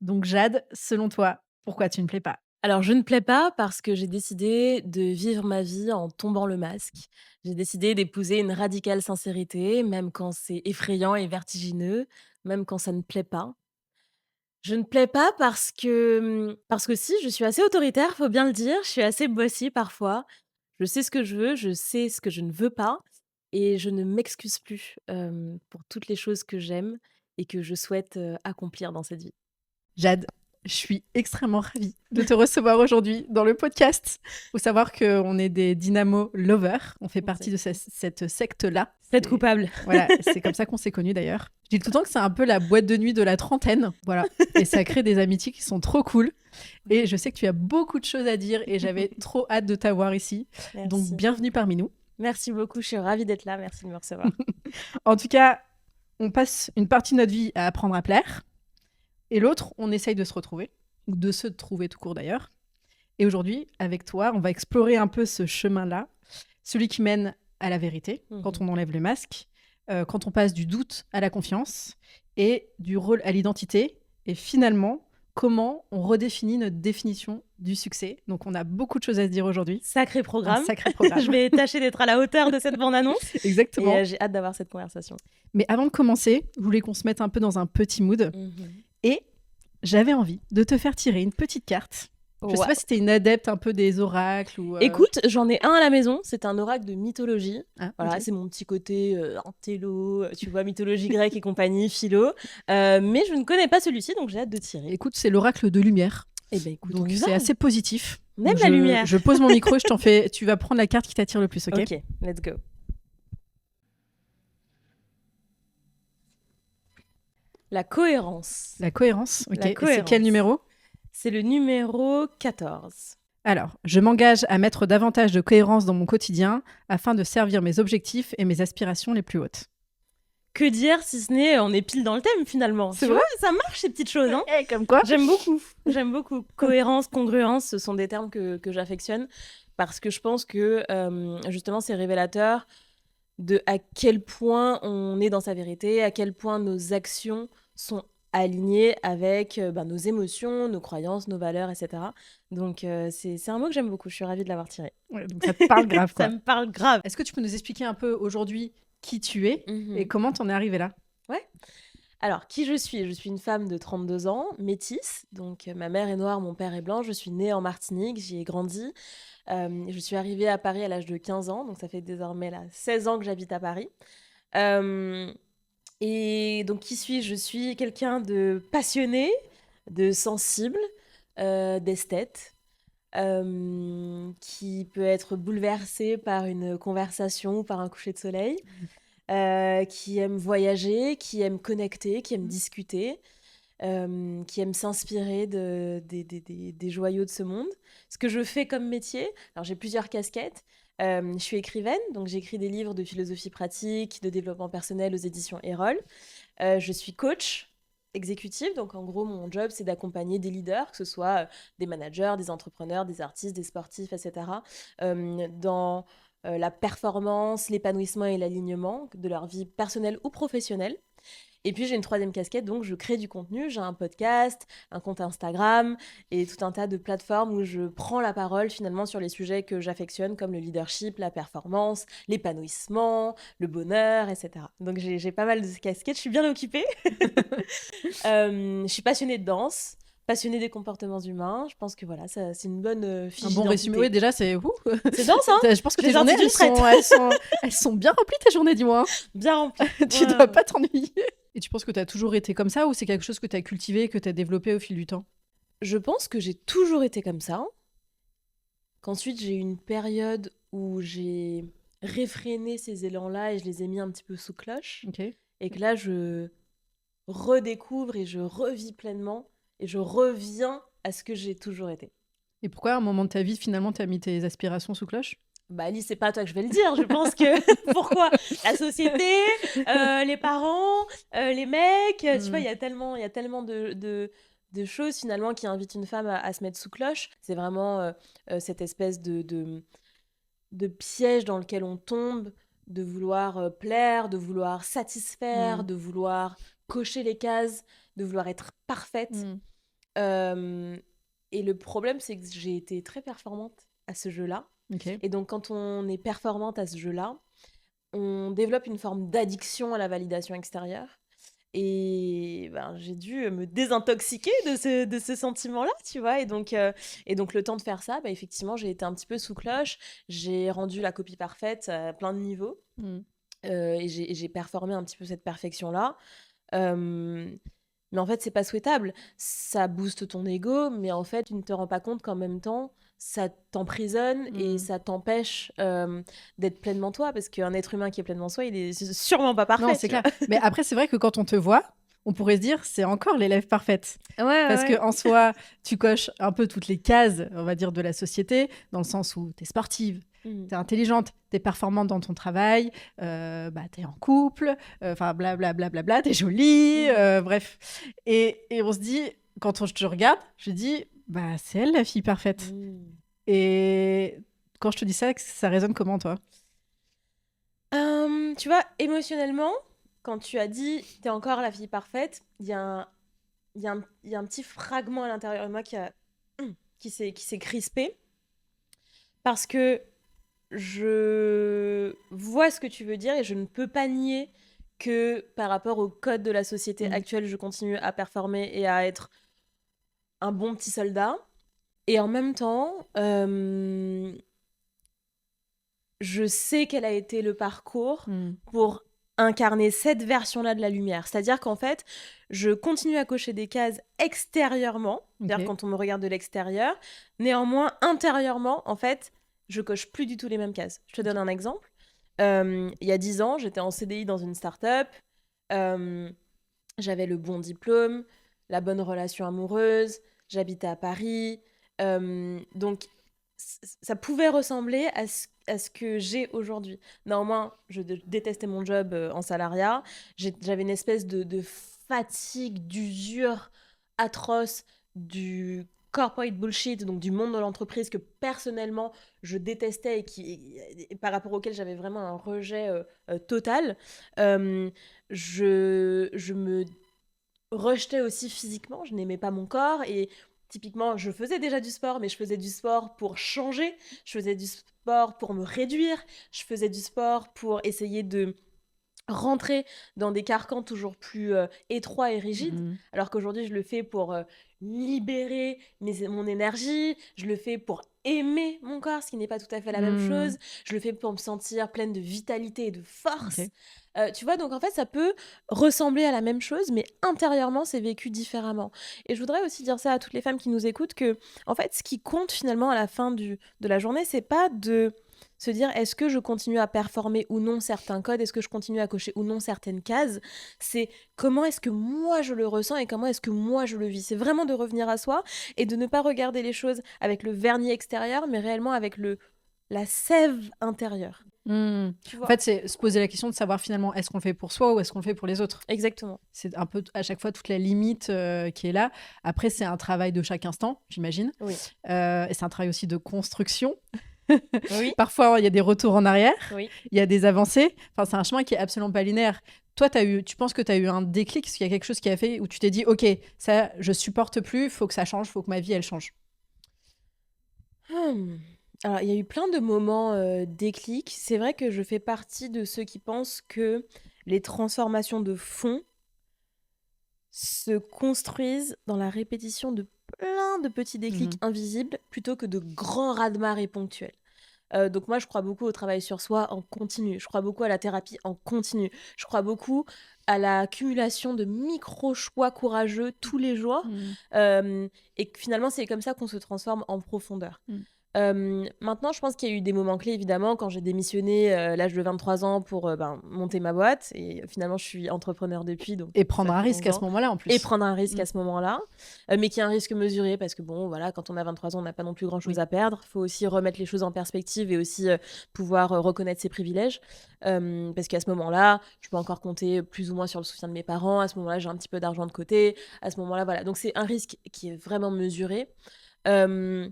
Donc Jade, selon toi, pourquoi tu ne plais pas? Alors, je ne plais pas parce que j'ai décidé de vivre ma vie en tombant le masque. J'ai décidé d'épouser une radicale sincérité, même quand c'est effrayant et vertigineux, même quand ça ne plaît pas. Je ne plais pas parce que si, je suis assez autoritaire, faut bien le dire. Je suis assez bossy parfois. Je sais ce que je veux, je sais ce que je ne veux pas et je ne m'excuse plus, pour toutes les choses que j'aime et que je souhaite, accomplir dans cette vie. Jade, je suis extrêmement ravie de te recevoir aujourd'hui dans le podcast. Faut savoir qu'on est des Dynamo lovers. On fait partie de Exactement. cette secte-là. Plaide coupable. Voilà, c'est comme ça qu'on s'est connus d'ailleurs. Je dis tout le temps que c'est un peu la boîte de nuit de la trentaine. Voilà. Et ça crée des amitiés qui sont trop cool. Et je sais que tu as beaucoup de choses à dire et j'avais trop hâte de t'avoir ici. Donc, Merci. bienvenue parmi nous. Merci beaucoup, je suis ravie d'être là, merci de me recevoir. En tout cas, on passe une partie de notre vie à apprendre à plaire. Et l'autre, on essaye de se retrouver, ou de se trouver tout court d'ailleurs. Et aujourd'hui, avec toi, on va explorer un peu ce chemin-là, celui qui mène à la vérité, quand Mmh. on enlève le masque, quand on passe du doute à la confiance, et du rôle à l'identité, et finalement, comment on redéfinit notre définition du succès. Donc on a beaucoup de choses à se dire aujourd'hui, Sacré un programme. sacré programme. Je vais tâcher d'être à la hauteur de cette bande-annonce et Exactement. j'ai hâte d'avoir cette conversation. Mais avant de commencer, je voulais qu'on se mette un peu dans un petit mood, Mmh. et j'avais envie de te faire tirer une petite carte. Je sais pas Waouh! si t'es une adepte un peu des oracles ou. Écoute, j'en ai un à la maison, c'est un oracle de mythologie. Ah, Voilà, ok. c'est mon petit côté, intello, tu vois, mythologie grecque et compagnie, philo. Mais je ne connais pas celui-ci, donc j'ai hâte de tirer. Écoute, c'est l'oracle de lumière. Eh ben, écoute, on Donc y va! c'est assez positif. On aime Donc, la lumière! je pose mon micro et je t'en fais. Tu vas prendre la carte qui t'attire le plus, ok? OK, let's go. La cohérence. La cohérence, ok. La Et c'est quel cohérence. numéro? C'est le numéro 14. Alors, je m'engage à mettre davantage de cohérence dans mon quotidien afin de servir mes objectifs et mes aspirations les plus hautes. Que dire si ce n'est on est pile dans le thème finalement. C'est Tu vrai? vois, ça marche ces petites choses. Hein. Eh, comme quoi? J'aime beaucoup. J'aime beaucoup. Cohérence, congruence, ce sont des termes que j'affectionne parce que je pense que justement c'est révélateur de à quel point on est dans sa vérité, à quel point nos actions sont alignées avec nos émotions, nos croyances, nos valeurs, etc. Donc c'est un mot que j'aime beaucoup. Je suis ravie de l'avoir tiré. Ouais, donc ça te parle grave, Ça quoi. me parle grave. Est-ce que tu peux nous expliquer un peu aujourd'hui qui tu es et Mhm. comment t'en es arrivé là? Ouais. Alors, qui je suis? Je suis une femme de 32 ans, métisse. Donc, ma mère est noire, mon père est blanc. Je suis née en Martinique, j'y ai grandi. Je suis arrivée à Paris à l'âge de 15 ans. Donc, ça fait désormais là, 16 ans que j'habite à Paris. Euh, et donc, qui suis-je? Je suis quelqu'un de passionné, de sensible, d'esthète, qui peut être bouleversé par une conversation ou par un coucher de soleil. Qui aime voyager, qui aime connecter, qui aime discuter, qui aime s'inspirer des joyaux de ce monde. Ce que je fais comme métier, alors j'ai plusieurs casquettes. Je suis écrivaine, donc j'écris des livres de philosophie pratique, de développement personnel aux éditions Erol. Je suis coach exécutive, donc en gros mon job c'est d'accompagner des leaders, que ce soit des managers, des entrepreneurs, des artistes, des sportifs, etc. Dans la performance, l'épanouissement et l'alignement de leur vie personnelle ou professionnelle. Et puis j'ai une troisième casquette, donc je crée du contenu, j'ai un podcast, un compte Instagram et tout un tas de plateformes où je prends la parole finalement sur les sujets que j'affectionne comme le leadership, la performance, l'épanouissement, le bonheur, etc. Donc j'ai pas mal de casquettes, je suis bien occupée. Je suis passionnée de danse, passionnée des comportements humains. Je pense que voilà, ça, c'est une bonne fiche Un bon résumé. Oui, d'identité. déjà, c'est. C'est dense, hein? Je pense que Je tes l'ai sorti journées, d'une traite. elles sont bien remplies, tes journées, dis-moi. Bien remplie. Tu Ouais, dois ouais. pas t'ennuyer. Et tu penses que tu as toujours été comme ça ou c'est quelque chose que tu as cultivé, que tu as développé au fil du temps? Je pense que j'ai toujours été comme ça. Qu'ensuite, j'ai eu une période où j'ai réfréné ces élans-là et je les ai mis un petit peu sous cloche. Ok. Et que là, je redécouvre et je revis pleinement et je reviens à ce que j'ai toujours été. Et pourquoi, à un moment de ta vie, finalement, tu as mis tes aspirations sous cloche? Bah Alice, c'est pas à toi que je vais le dire. Je pense que pourquoi la société, les parents, les mecs, tu vois, Mm. il y a tellement de choses finalement qui invitent une femme à se mettre sous cloche. C'est vraiment cette espèce de piège dans lequel on tombe, de vouloir plaire, de vouloir satisfaire, Mm. de vouloir cocher les cases, de vouloir être parfaite. Mm. Euh, et le problème, c'est que j'ai été très performante à ce jeu-là. Ok. Et donc, quand on est performante à ce jeu-là, on développe une forme d'addiction à la validation extérieure. Et ben, j'ai dû me désintoxiquer de ce sentiment-là, tu vois. Et donc, le temps de faire ça, bah, effectivement, j'ai été un petit peu sous cloche. J'ai rendu la copie parfaite à plein de niveaux. Mm. Et j'ai performé un petit peu cette perfection-là. Euh, mais en fait, c'est pas souhaitable. Ça booste ton ego, mais en fait, tu ne te rends pas compte qu'en même temps, ça t'emprisonne et Mm. ça t'empêche d'être pleinement toi. Parce qu'un être humain qui est pleinement soi, il est sûrement pas Non, parfait, c'est tu clair. vois. Mais après, c'est vrai que quand on te voit, on pourrait se dire c'est encore l'élève parfaite. Ouais, ouais, Parce que ouais. en soi, tu coches un peu toutes les cases, on va dire, de la société, dans le sens où tu es sportive, Mm. tu es intelligente, tu es performante dans ton travail, bah, tu es en couple, enfin blablabla, bla, bla, bla, tu es jolie, Mhm. bref. Et on se dit, quand je te regarde, je dis, bah c'est elle la fille parfaite. Mm. Et quand je te dis ça, ça résonne comment toi? Tu vois, émotionnellement, quand tu as dit t'es encore la fille parfaite, il y a un petit fragment à l'intérieur de moi qui s'est crispé parce que je vois ce que tu veux dire et je ne peux pas nier que par rapport au code de la société Mm. actuelle, je continue à performer et à être un bon petit soldat. Et en même temps, je sais quel a été le parcours Mm. pour incarner cette version-là de la lumière. C'est-à-dire qu'en fait, je continue à cocher des cases extérieurement, c'est-à-dire Ok. quand on me regarde de l'extérieur. Néanmoins, intérieurement, en fait, je coche plus du tout les mêmes cases. Je te Ok. donne un exemple. Il y a 10 ans, j'étais en CDI dans une start-up. Euh, J'avais le bon diplôme, la bonne relation amoureuse, j'habitais à Paris. Donc, ça pouvait ressembler à ce que j'ai aujourd'hui. Néanmoins, je détestais mon job en salariat. J'avais une espèce de fatigue, d'usure atroce du corporate bullshit, donc du monde de l'entreprise que personnellement je détestais et par rapport auquel j'avais vraiment un rejet total. Euh, je me rejetais aussi physiquement, je n'aimais pas mon corps et typiquement je faisais déjà du sport mais je faisais du sport pour changer, je faisais du sport pour me réduire, je faisais du sport pour essayer de rentrer dans des carcans toujours plus étroits et rigides, Mm. alors qu'aujourd'hui je le fais pour libérer mon énergie, je le fais pour aimer mon corps, ce qui n'est pas tout à fait la même Mm. chose, je le fais pour me sentir pleine de vitalité et de force. Ok. Tu vois, donc en fait ça peut ressembler à la même chose, mais intérieurement c'est vécu différemment. Et je voudrais aussi dire ça à toutes les femmes qui nous écoutent, que en fait ce qui compte finalement à la fin de la journée, c'est pas de se dire est-ce que je continue à performer ou non certains codes, est-ce que je continue à cocher ou non certaines cases, c'est comment est-ce que moi je le ressens et comment est-ce que moi je le vis. C'est vraiment de revenir à soi et de ne pas regarder les choses avec le vernis extérieur, mais réellement avec la sève intérieure. Mm. Tu En vois. fait, c'est se poser la question de savoir finalement est-ce qu'on le fait pour soi ou est-ce qu'on le fait pour les autres. Exactement. C'est un peu à chaque fois toute la limite qui est là. Après, c'est un travail de chaque instant, j'imagine. Oui. Et c'est un travail aussi de construction. Oui. Parfois, il y a des retours en arrière, Oui. il y a des avancées. Enfin, c'est un chemin qui est absolument pas linéaire. Toi, tu penses que tu as eu un déclic, parce qu'il y a quelque chose qui a fait où tu t'es dit, OK, ça, je supporte plus, faut que ça change, faut que ma vie, elle change. Hmm. Alors, il y a eu plein de moments déclics. C'est vrai que je fais partie de ceux qui pensent que les transformations de fond se construisent dans la répétition de plein de petits déclics Mhm. invisibles plutôt que de grands raz-de-marée ponctuels. Donc moi, je crois beaucoup au travail sur soi en continu. Je crois beaucoup à la thérapie en continu. Je crois beaucoup à la cumulation de micro-choix courageux tous les jours. Mhm. Et que finalement, c'est comme ça qu'on se transforme en profondeur. Mhm. Maintenant, je pense qu'il y a eu des moments clés, évidemment, quand j'ai démissionné à l'âge de 23 ans pour monter ma boîte. Et finalement, je suis entrepreneur depuis, donc Et ça prendre un fait risque 11 à ce ans. moment-là, en Et plus. prendre un risque Mhm. à ce moment-là, mais qui est un risque mesuré, parce que bon, voilà, quand on a 23 ans, on n'a pas non plus grand-chose Oui. à perdre. Il faut aussi remettre les choses en perspective et aussi pouvoir reconnaître ses privilèges. Parce qu'à ce moment-là, je peux encore compter plus ou moins sur le soutien de mes parents. À ce moment-là, j'ai un petit peu d'argent de côté. À ce moment-là, voilà. Donc c'est un risque qui est vraiment mesuré. Euh,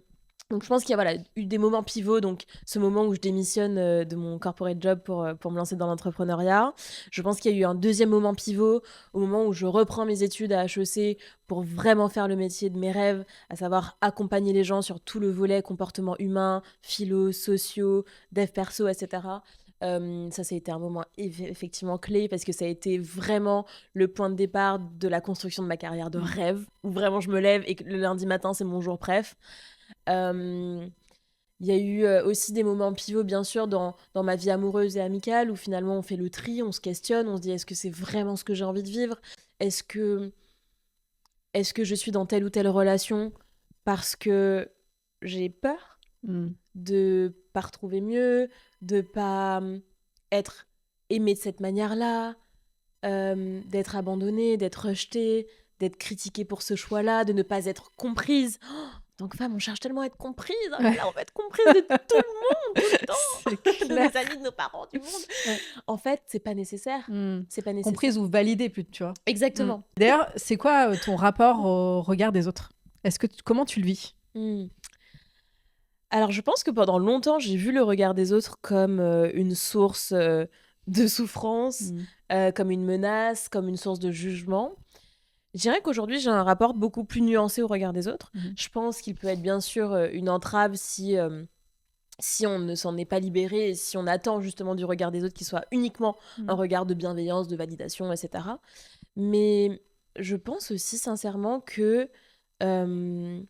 Donc je pense qu'il y a eu des moments pivots, donc ce moment où je démissionne de mon corporate job pour me lancer dans l'entrepreneuriat. Je pense qu'il y a eu un deuxième moment pivot au moment où je reprends mes études à HEC pour vraiment faire le métier de mes rêves, à savoir accompagner les gens sur tout le volet comportement humain, philo, sociaux, dev perso, etc. Ça a été un moment effectivement clé parce que ça a été vraiment le point de départ de la construction de ma carrière de rêve, où vraiment je me lève et que le lundi matin, c'est mon jour préf. Il y a eu aussi des moments pivots, bien sûr, dans ma vie amoureuse et amicale, où finalement on fait le tri, on se questionne, on se dit est-ce que c'est vraiment ce que j'ai envie de vivre ? Est-ce que je suis dans telle ou telle relation parce que j'ai peur de pas retrouver mieux, de pas être aimée de cette manière-là, d'être abandonnée, d'être rejetée, d'être critiquée pour ce choix-là, de ne pas être comprise. En tant que femme, on cherche tellement à être comprise. Oh là là, on va être comprise de tout le monde, tout le temps. C'est De clair. nos amis, de nos parents, du monde. Ouais. En fait, c'est pas nécessaire. C'est pas nécessaire. Comprise ou validée, plus, tu vois. Exactement. D'ailleurs, c'est quoi ton rapport au regard des autres ? Comment tu le vis ? Alors, je pense que pendant longtemps, j'ai vu le regard des autres comme une source de souffrance, comme une menace, comme une source de jugement. Je dirais qu'aujourd'hui, j'ai un rapport beaucoup plus nuancé au regard des autres. Je pense qu'il peut être bien sûr une entrave si on ne s'en est pas libéré et si on attend justement du regard des autres qu'il soit uniquement un regard de bienveillance, de validation, etc. Mais je pense aussi sincèrement que le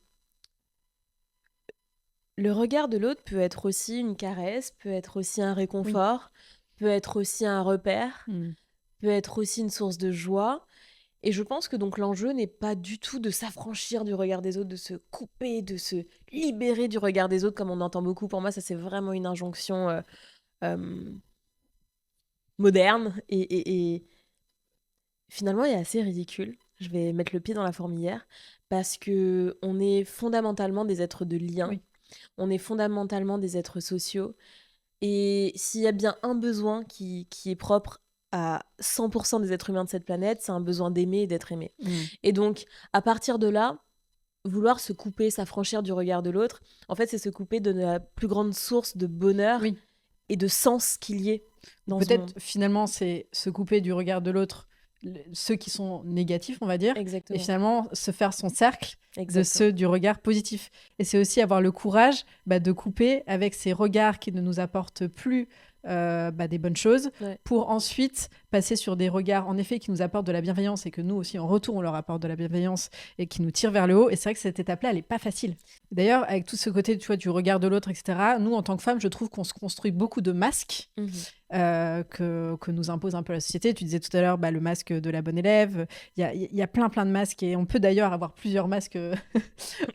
regard de l'autre peut être aussi une caresse, peut être aussi un réconfort, peut être aussi un repère, peut être aussi une source de joie. Et je pense que donc l'enjeu n'est pas du tout de s'affranchir du regard des autres, de se couper, de se libérer du regard des autres, comme on entend beaucoup. Pour moi, ça, c'est vraiment une injonction moderne et finalement, est assez ridicule. Je vais mettre le pied dans la fourmilière parce que on est fondamentalement des êtres de lien. On est fondamentalement des êtres sociaux. Et s'il y a bien un besoin qui est propre à 100% des êtres humains de cette planète, c'est un besoin d'aimer et d'être aimé. Et donc, à partir de là, vouloir se couper, s'affranchir du regard de l'autre, en fait, c'est se couper de la plus grande source de bonheur et de sens qu'il y ait dans ce monde. Peut-être, finalement, c'est se couper du regard de l'autre, ceux qui sont négatifs, on va dire, Exactement. et finalement se faire son cercle Exactement. de ceux du regard positif. Et c'est aussi avoir le courage de couper avec ces regards qui ne nous apportent plus des bonnes choses, pour ensuite passer sur des regards, en effet, qui nous apportent de la bienveillance et que nous aussi, en retour, on leur apporte de la bienveillance et qui nous tirent vers le haut. Et c'est vrai que cette étape-là, elle n'est pas facile. D'ailleurs, avec tout ce côté, tu vois, du regard de l'autre, etc., nous, en tant que femmes, je trouve qu'on se construit beaucoup de masques que nous impose un peu la société. Tu disais tout à l'heure le masque de la bonne élève. Il y a plein de masques et on peut d'ailleurs avoir plusieurs masques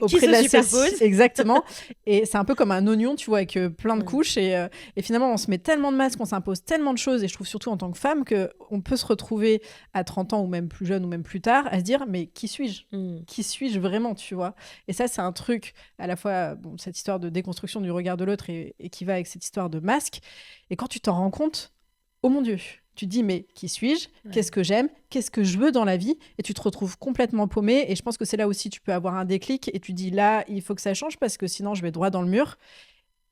auprès de la société. Exactement. Et c'est un peu comme un oignon, tu vois, avec plein de couches. Et finalement, on se met tellement de masques, on s'impose tellement de choses. Et je trouve surtout en tant que femme qu'on peut se retrouver à 30 ans ou même plus jeune ou même plus tard à se dire mais qui suis-je ? Qui suis-je vraiment, tu vois ? Et ça, c'est un truc à la fois, cette histoire de déconstruction du regard de l'autre et qui va avec cette histoire de masque. Et quand tu t'en rends compte, oh mon Dieu, tu te dis mais qui suis-je ? Qu'est-ce que j'aime ? Qu'est-ce que je veux dans la vie ? Et tu te retrouves complètement paumé. Et je pense que c'est là aussi tu peux avoir un déclic et tu dis là, il faut que ça change parce que sinon je vais droit dans le mur.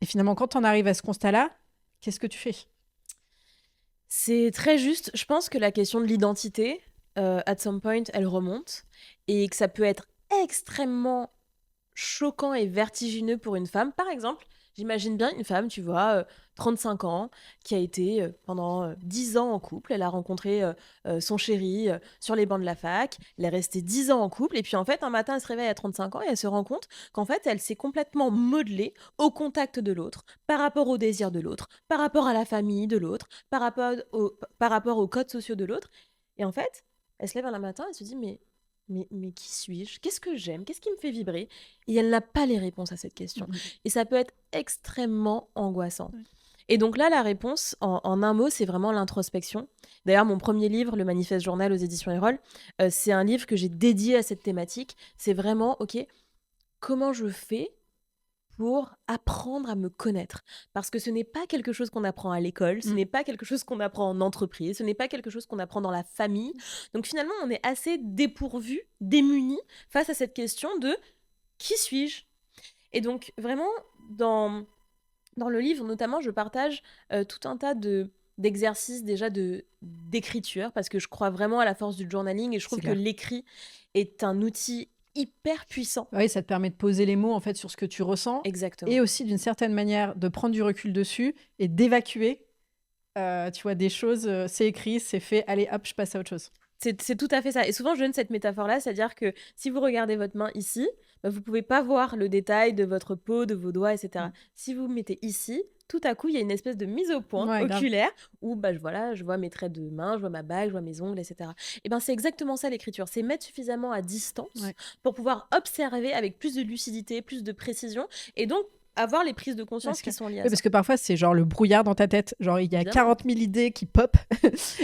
Et finalement, quand on arrive à ce constat-là, qu'est-ce que tu fais ? C'est très juste. Je pense que la question de l'identité, at some point, elle remonte et que ça peut être extrêmement choquant et vertigineux pour une femme. Par exemple, j'imagine bien une femme, tu vois, 35 ans, qui a été pendant 10 ans en couple. Elle a rencontré son chéri sur les bancs de la fac. Elle est restée 10 ans en couple. Et puis en fait, un matin, elle se réveille à 35 ans et elle se rend compte qu'en fait, elle s'est complètement modelée au contact de l'autre, par rapport aux désirs de l'autre, par rapport à la famille de l'autre, par rapport aux codes sociaux de l'autre. Et en fait, elle se lève un matin et se dit mais qui suis-je ? Qu'est-ce que j'aime ? Qu'est-ce qui me fait vibrer ? Et elle n'a pas les réponses à cette question. Et ça peut être extrêmement angoissant. Et donc là, la réponse, en un mot, c'est vraiment l'introspection. D'ailleurs, mon premier livre, Le Manifeste Journal aux éditions Erol, c'est un livre que j'ai dédié à cette thématique. C'est vraiment, OK, comment je fais pour apprendre à me connaître. Parce que ce n'est pas quelque chose qu'on apprend à l'école, ce n'est pas quelque chose qu'on apprend en entreprise, ce n'est pas quelque chose qu'on apprend dans la famille. Donc finalement, on est assez dépourvu, démuni face à cette question de qui suis-je ? Et donc, vraiment, dans le livre, notamment, je partage tout un tas d'exercices déjà d'écriture, parce que je crois vraiment à la force du journaling, et je C'est trouve que clair. l'écrit est un outil hyper puissant. Oui, ça te permet de poser les mots en fait sur ce que tu ressens Exactement. et aussi d'une certaine manière de prendre du recul dessus et d'évacuer, tu vois, des choses. C'est écrit, c'est fait. Allez, hop, je passe à autre chose. C'est tout à fait ça. Et souvent, je donne cette métaphore-là, c'est-à-dire que si vous regardez votre main ici, bah, vous pouvez pas voir le détail de votre peau, de vos doigts, etc. Mm. Si vous mettez ici, tout à coup, il y a une espèce de mise au point Ouais, grave. oculaire où bah, je vois mes traits de main, je vois ma bague, je vois mes ongles, etc. Et ben c'est exactement ça l'écriture. C'est mettre suffisamment à distance Ouais. pour pouvoir observer avec plus de lucidité, plus de précision, et donc avoir les prises de Ouais, conscience c'est qui clair. sont liées à Oui, ça. parce que parfois, c'est genre le brouillard dans ta tête. Genre, il y a Évidemment. 40 000 idées qui pop.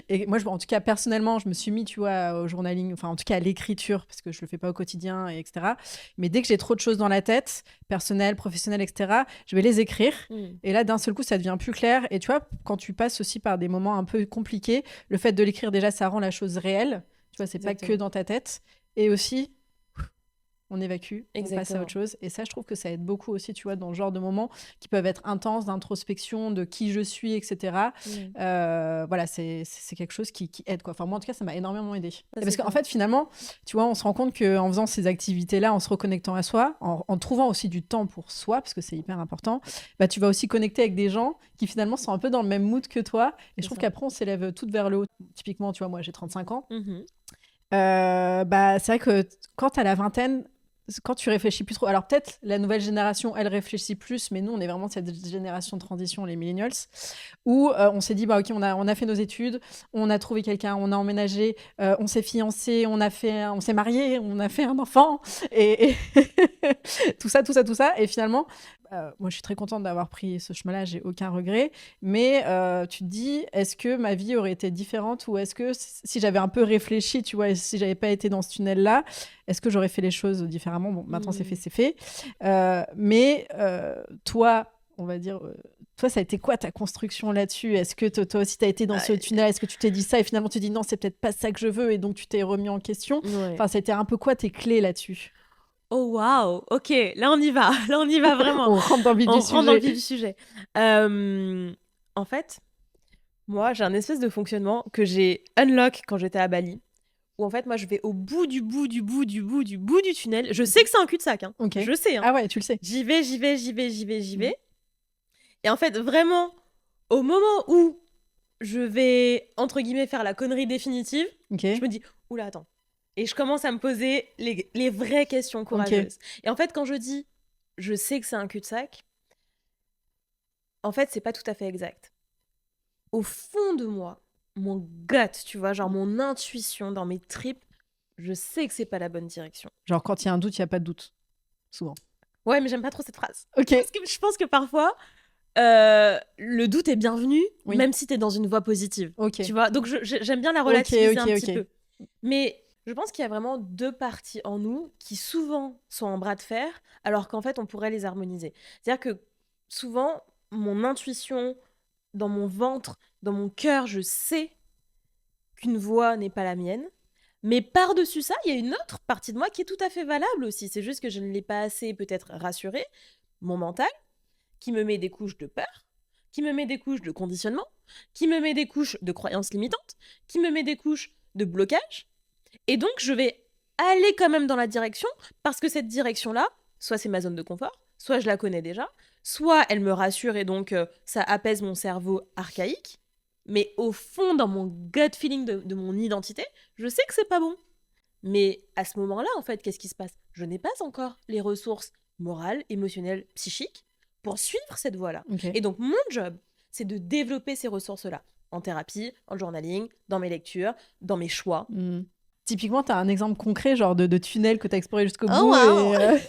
Et moi, en tout cas, personnellement, je me suis mis, tu vois, au journaling, enfin, en tout cas, à l'écriture, parce que je le fais pas au quotidien, etc. Mais dès que j'ai trop de choses dans la tête, personnelles, professionnelles, etc., je vais les écrire. Mm. Et là, d'un seul coup, ça devient plus clair. Et tu vois, quand tu passes aussi par des moments un peu compliqués, le fait de l'écrire, déjà, ça rend la chose réelle. Tu vois, c'est pas que Exactement. dans ta tête. Et aussi, on évacue, on passe à Exactement. autre chose. Et ça, je trouve que ça aide beaucoup aussi, tu vois, dans ce genre de moments qui peuvent être intenses, d'introspection, de qui je suis, etc. Mm. Voilà, c'est quelque chose qui aide, quoi. Enfin, moi, en tout cas, ça m'a énormément aidé. Ça, Et parce c'est qu'en top. fait, finalement, tu vois, on se rend compte qu'en faisant ces activités-là, en se reconnectant à soi, en trouvant aussi du temps pour soi, parce que c'est hyper important, bah, tu vas aussi connecter avec des gens qui finalement sont un peu dans le même mood que toi. Et je C'est trouve ça. qu'après, on s'élève toutes vers le haut. Typiquement, tu vois, moi, j'ai 35 ans. Mhm. Bah, c'est vrai que quand tu as la vingtaine, quand tu réfléchis plus trop, alors peut-être la nouvelle génération, elle réfléchit plus, mais nous, on est vraiment cette génération de transition, les millennials, où on s'est dit, bah ok, on a fait nos études, on a trouvé quelqu'un, on a emménagé, on s'est fiancé, on s'est marié, on a fait un enfant, et tout ça, tout ça, tout ça, et finalement, moi, je suis très contente d'avoir pris ce chemin-là, j'ai aucun regret. Mais tu te dis, est-ce que ma vie aurait été différente ou est-ce que si j'avais un peu réfléchi, tu vois, et si j'avais pas été dans ce tunnel-là, est-ce que j'aurais fait les choses différemment? Bon, maintenant c'est fait, Mm. c'est fait. Mais toi, on va dire, toi, ça a été quoi ta construction là-dessus? Est-ce que toi aussi, tu as été dans ce Ah, tunnel? Est-ce que tu t'es dit ça et finalement tu dis non, c'est peut-être pas ça que je veux et donc tu t'es remis en question? ouais. Enfin, c'était un peu quoi tes clés là-dessus? Oh waouh, ok, là on y va, là on y va vraiment. On rentre dans le vif On du rentre dans le sujet. vif du sujet. En fait, moi j'ai un espèce de fonctionnement que j'ai unlock quand j'étais à Bali, où en fait moi je vais au bout du bout du bout du bout du bout du tunnel. Je sais que c'est un cul-de-sac, hein. Ok. Je sais, hein. Ah ouais, tu le sais. J'y vais, j'y vais, j'y vais, j'y vais, j'y Mhm. vais. Et en fait, vraiment, au moment où je vais, entre guillemets, faire la connerie définitive, Ok. je me dis, oula, attends. Et je commence à me poser les vraies questions Ok. courageuses. Et en fait, quand je dis, je sais que c'est un cul-de-sac, en fait, c'est pas tout à fait exact. Au fond de moi, mon gut, tu vois, genre mon intuition dans mes tripes, je sais que c'est pas la bonne direction. Genre, quand il y a un doute, il n'y a pas de doute. Souvent. Ouais, mais j'aime pas trop cette phrase. Ok. Parce que je pense que parfois, le doute est bienvenu, Oui. même si t'es dans une voie positive. Ok. Tu vois, donc j'aime bien la Ok, relativiser ok, un petit ok. peu. Mais je pense qu'il y a vraiment deux parties en nous qui souvent sont en bras de fer, alors qu'en fait on pourrait les harmoniser. C'est-à-dire que souvent, mon intuition, dans mon ventre, dans mon cœur, je sais qu'une voie n'est pas la mienne. Mais par-dessus ça, il y a une autre partie de moi qui est tout à fait valable aussi. C'est juste que je ne l'ai pas assez peut-être rassurée, mon mental, qui me met des couches de peur, qui me met des couches de conditionnement, qui me met des couches de croyances limitantes, qui me met des couches de blocage. Et donc, je vais aller quand même dans la direction, parce que cette direction-là, soit c'est ma zone de confort, soit je la connais déjà, soit elle me rassure et donc ça apaise mon cerveau archaïque. Mais au fond, dans mon gut feeling de mon identité, je sais que c'est pas bon. Mais à ce moment-là, en fait, qu'est-ce qui se passe? Je n'ai pas encore les ressources morales, émotionnelles, psychiques pour suivre cette voie-là. Ok. Et donc, mon job, c'est de développer ces ressources-là. En thérapie, en journaling, dans mes lectures, dans mes choix. Hmm. Typiquement, tu as un exemple concret, genre de tunnel que tu as exploré jusqu'au Oh bout. wow. Et,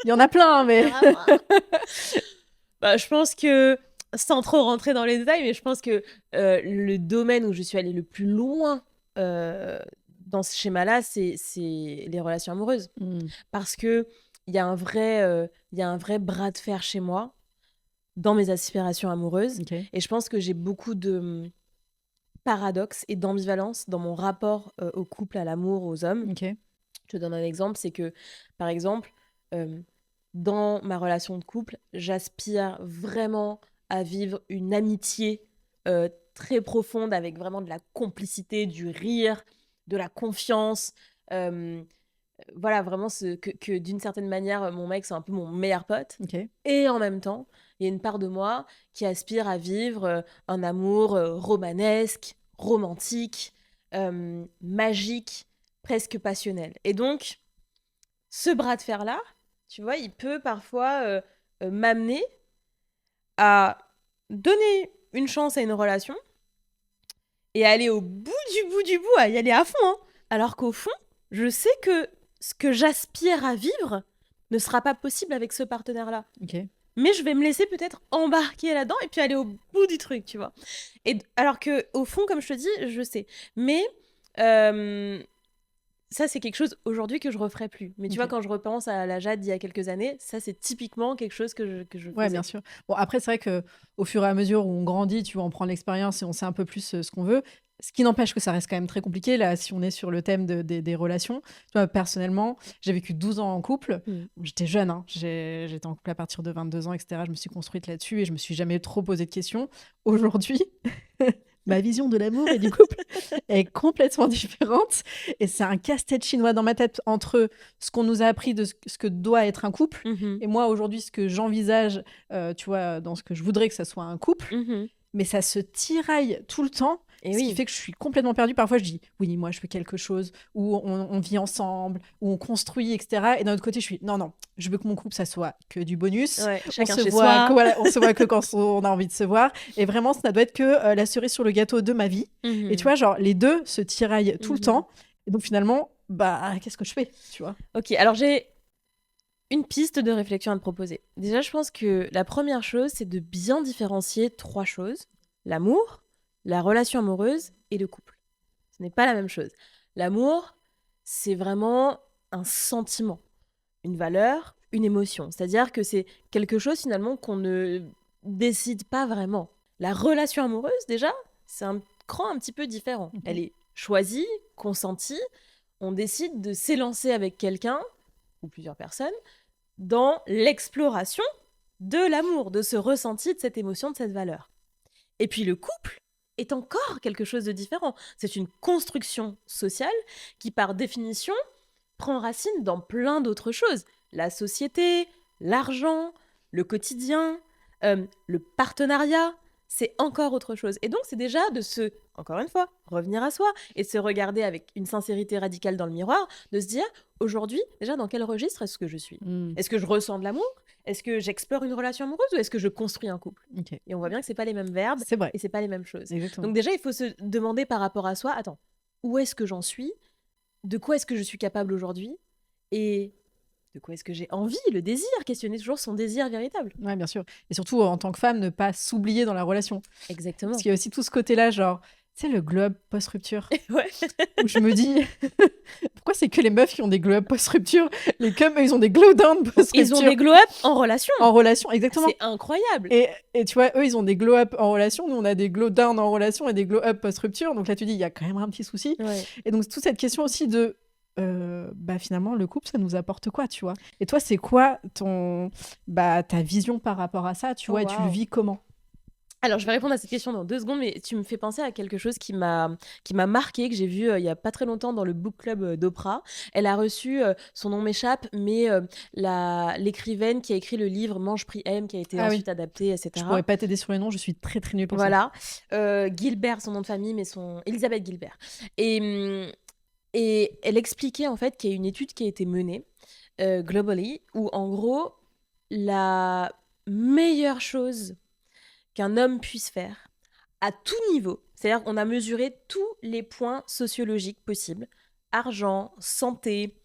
il y en a plein, mais. Bah, je pense que, sans trop rentrer dans les détails, mais je pense que le domaine où je suis allée le plus loin dans ce schéma-là, c'est les relations amoureuses. Hmm. Parce que il y a un vrai bras de fer chez moi dans mes aspirations amoureuses. Ok. Et je pense que j'ai beaucoup de paradoxes et d'ambivalence dans mon rapport au couple, à l'amour, aux hommes. Ok. Je te donne un exemple, c'est que, par exemple, dans ma relation de couple, j'aspire vraiment à vivre une amitié très profonde avec vraiment de la complicité, du rire, de la confiance. euh, voilà, vraiment que d'une certaine manière, mon mec, c'est un peu mon meilleur pote. Ok. Et en même temps, il y a une part de moi qui aspire à vivre un amour romanesque, romantique, magique, presque passionnel. Et donc, ce bras de fer-là, tu vois, il peut parfois m'amener à donner une chance à une relation et à aller au bout du bout, à y aller à fond. Hein. Alors qu'au fond, je sais que ce que j'aspire à vivre ne sera pas possible avec ce partenaire-là. Ok. Mais je vais me laisser peut-être embarquer là-dedans et puis aller au bout du truc, tu vois. Et alors que au fond, comme je te dis, je sais. Mais ça, c'est quelque chose aujourd'hui que je referais plus. Mais tu Ok. vois, quand je repense à la Jade d'il y a quelques années, ça, c'est typiquement quelque chose que je Ouais, faisais. bien sûr. Bon, après, c'est vrai que au fur et à mesure où on grandit, tu vois, on prend l'expérience et on sait un peu plus ce qu'on veut. Ce qui n'empêche que ça reste quand même très compliqué, là, si on est sur le thème des relations. Tu vois, personnellement, j'ai vécu 12 ans en couple. Mm. J'étais jeune, hein. J'étais en couple à partir de 22 ans, etc. Je me suis construite là-dessus et je me suis jamais trop posé de questions. Aujourd'hui, ma vision de l'amour et du couple est complètement différente. Et c'est un casse-tête chinois dans ma tête entre ce qu'on nous a appris de ce que doit être un couple Mhm. et moi, aujourd'hui, ce que j'envisage, tu vois, dans ce que je voudrais que ça soit un couple, Mhm. mais ça se tiraille tout le temps. Et Ce qui oui. fait que je suis complètement perdue. Parfois, je dis, oui, moi, je fais quelque chose, où on vit ensemble, où on construit, etc. Et d'un autre côté, je suis, non, non, je veux que mon couple, ça soit que du bonus. Ouais, On chacun se chez voit soi. que, voilà, on se voit que quand on a envie de se voir. Et vraiment, ça doit être que la cerise sur le gâteau de ma vie. Mhm. Et tu vois, genre, les deux se tiraillent tout le Mhm. temps. Et donc, finalement, bah, qu'est-ce que je fais, tu vois? Ok, alors j'ai une piste de réflexion à te proposer. Déjà, je pense que la première chose, c'est de bien différencier 3 choses. L'amour, la relation amoureuse et le couple. Ce n'est pas la même chose. L'amour, c'est vraiment un sentiment, une valeur, une émotion. C'est-à-dire que c'est quelque chose finalement qu'on ne décide pas vraiment. La relation amoureuse, déjà, c'est un cran un petit peu différent. Ok. Elle est choisie, consentie. On décide de s'élancer avec quelqu'un ou plusieurs personnes dans l'exploration de l'amour, de ce ressenti, de cette émotion, de cette valeur. Et puis le couple est encore quelque chose de différent. C'est une construction sociale qui, par définition, prend racine dans plein d'autres choses. La société, l'argent, le quotidien, le partenariat, c'est encore autre chose. Et donc, c'est déjà de se, encore une fois, revenir à soi et de se regarder avec une sincérité radicale dans le miroir, de se dire, aujourd'hui, déjà, dans quel registre est-ce que je suis ? Est-ce que je ressens de l'amour ? Est-ce que j'explore une relation amoureuse ou est-ce que je construis un couple ? Ok. Et on voit bien que c'est pas les mêmes verbes C'est vrai. et c'est pas les mêmes choses. Exactement. Donc déjà, il faut se demander par rapport à soi, attends, où est-ce que j'en suis ? De quoi est-ce que je suis capable aujourd'hui ? Et de quoi est-ce que j'ai envie ? Le désir, questionner toujours son désir véritable. Ouais, bien sûr. Et surtout, en tant que femme, ne pas s'oublier dans la relation. Exactement. Parce qu'il y a aussi tout ce côté-là, genre, tu sais, le glow-up post-rupture, Ouais. où je me dis, pourquoi c'est que les meufs qui ont des glow-up post-rupture? Les cums, eux, ils ont des glow-down post-rupture. Ils ont des glow-up en relation. En relation, exactement. C'est incroyable. Et tu vois, eux, ils ont des glow-up en relation, nous, on a des glow-down en relation et des glow-up post-rupture. Donc là, tu dis, il y a quand même un petit souci. Ouais. Et donc, toute cette question aussi de, bah, finalement, le couple, ça nous apporte quoi, tu vois? Et toi, c'est quoi ta vision par rapport à ça, tu vois, et tu le Wow. vis comment? Alors, je vais répondre à cette question dans 2 secondes, mais tu me fais penser à quelque chose qui m'a marqué, que j'ai vu il y a pas très longtemps dans le book club d'Oprah. Elle a reçu, son nom m'échappe, mais l'écrivaine qui a écrit le livre Mange, prie, aime, qui a été Ah oui. ensuite adapté, etc. Je pourrais pas t'aider sur les noms, je suis très très nulle pour ça. Voilà. Gilbert, son nom de famille, mais Elisabeth Gilbert. Et elle expliquait en fait qu'il y a une étude qui a été menée globally, où en gros, la meilleure chose qu'un homme puisse faire à tout niveau, c'est-à-dire qu'on a mesuré tous les points sociologiques possibles, argent, santé,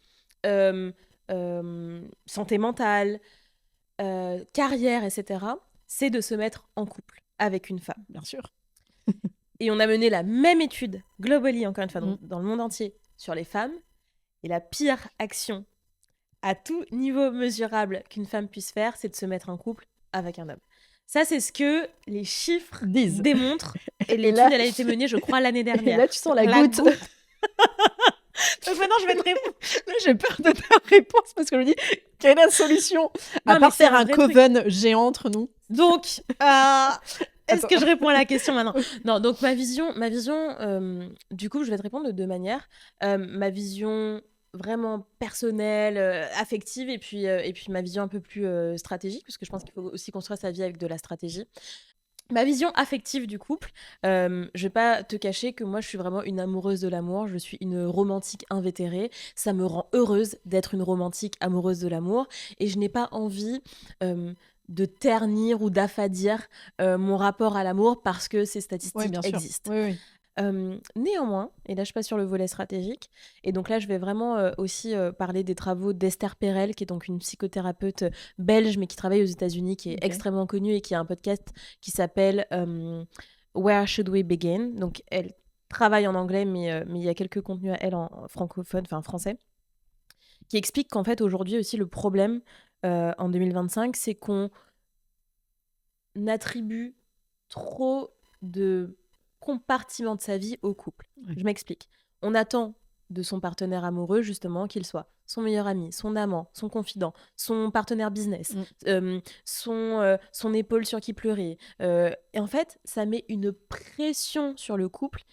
santé mentale, carrière, etc., c'est de se mettre en couple avec une femme. Bien sûr. Et on a mené la même étude, globally, encore une fois, Mm. dans le monde entier, sur les femmes. Et la pire action à tout niveau mesurable qu'une femme puisse faire, c'est de se mettre en couple avec un homme. Ça, c'est ce que les chiffres Disent. démontrent. Et Et l'étude, là- elle a été menée, je crois, l'année Et dernière. là, tu sens la goutte. Donc maintenant, je vais te répondre. Là, j'ai peur de ta réponse parce que je me dis, quelle est la solution à Non, part mais c'est faire un un vrai truc. coven géant entre nous? Donc, est-ce que Attends. je réponds à la question maintenant? Non, donc ma vision, du coup, je vais te répondre de deux manières. Ma vision vraiment personnelle, affective, et puis ma vision un peu plus stratégique, parce que je pense qu'il faut aussi construire sa vie avec de la stratégie. Ma vision affective du couple, je vais pas te cacher que moi je suis vraiment une amoureuse de l'amour, je suis une romantique invétérée, ça me rend heureuse d'être une romantique amoureuse de l'amour, et je n'ai pas envie de ternir ou d'affadir mon rapport à l'amour parce que ces Oui, statistiques bien sûr. existent. Oui. Néanmoins, et là je passe sur le volet stratégique, et donc là je vais vraiment aussi parler des travaux d'Esther Perel, qui est donc une psychothérapeute belge mais qui travaille aux États-Unis, qui est Ok. extrêmement connue et qui a un podcast qui s'appelle Where Should We Begin. Donc elle travaille en anglais, mais il y a quelques contenus à elle en francophone, enfin français, qui explique qu'en fait aujourd'hui aussi le problème en 2025, c'est qu'on attribue trop de compartiments de sa vie au couple. Ouais. Je m'explique. On attend de son partenaire amoureux, justement, qu'il soit son meilleur ami, son amant, son confident, son partenaire business, son épaule sur qui pleurer. Et en fait, ça met une pression sur le couple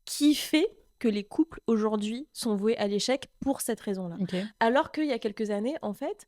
qui fait que les couples aujourd'hui sont voués à l'échec pour cette raison-là. Ok. Alors qu'il y a quelques années, en fait,